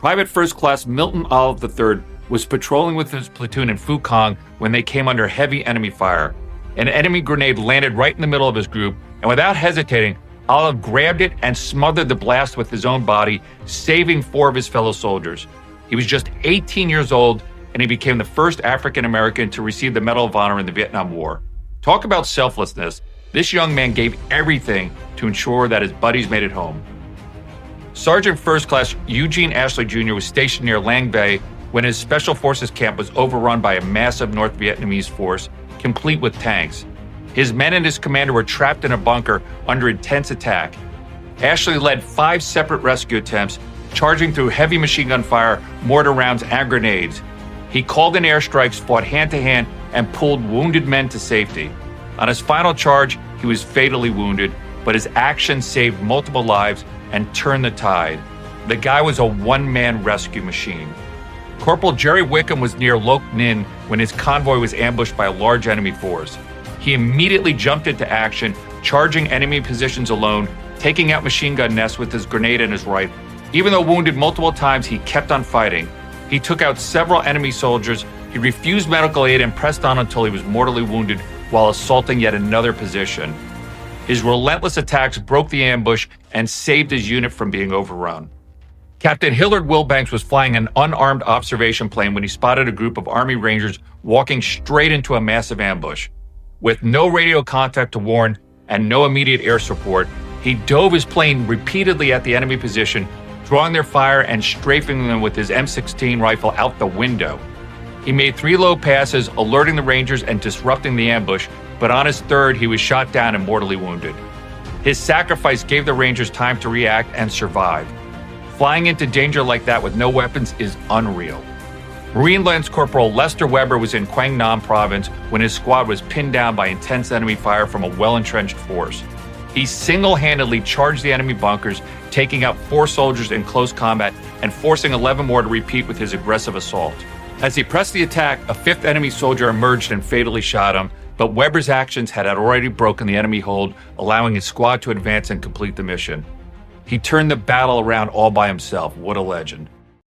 Private First Class Milton Olive III was patrolling with his platoon in Fukong when they came under heavy enemy fire. An enemy grenade landed right in the middle of his group, and without hesitating, Olive grabbed it and smothered the blast with his own body, saving 4 of his fellow soldiers. He was just 18 years old, and he became the first African American to receive the Medal of Honor in the Vietnam War. Talk about selflessness. This young man gave everything to ensure that his buddies made it home. Sergeant First Class Eugene Ashley Jr. was stationed near Lang Bay when his Special Forces camp was overrun by a massive North Vietnamese force, complete with tanks. His men and his commander were trapped in a bunker under intense attack. Ashley led 5 separate rescue attempts, charging through heavy machine gun fire, mortar rounds, and grenades. He called in airstrikes, fought hand-to-hand, and pulled wounded men to safety. On his final charge, he was fatally wounded, but his actions saved multiple lives and turned the tide. The guy was a one-man rescue machine. Corporal Jerry Wickham was near Loc Ninh when his convoy was ambushed by a large enemy force. He immediately jumped into action, charging enemy positions alone, taking out machine gun nests with his grenade and his rifle. Even though wounded multiple times, he kept on fighting. He took out several enemy soldiers. He refused medical aid and pressed on until he was mortally wounded while assaulting yet another position. His relentless attacks broke the ambush and saved his unit from being overrun. Captain Hillard Wilbanks was flying an unarmed observation plane when he spotted a group of Army Rangers walking straight into a massive ambush. With no radio contact to warn and no immediate air support, he dove his plane repeatedly at the enemy position, drawing their fire and strafing them with his M16 rifle out the window. He made 3 low passes, alerting the Rangers and disrupting the ambush, but on his 3rd, he was shot down and mortally wounded. His sacrifice gave the Rangers time to react and survive. Flying into danger like that with no weapons is unreal. Marine Lance Corporal Lester Weber was in Quang Nam Province when his squad was pinned down by intense enemy fire from a well-entrenched force. He single-handedly charged the enemy bunkers, taking out 4 soldiers in close combat and forcing 11 more to repeat with his aggressive assault. As he pressed the attack, a 5th enemy soldier emerged and fatally shot him, but Weber's actions had already broken the enemy hold, allowing his squad to advance and complete the mission. He turned the battle around all by himself. What a legend.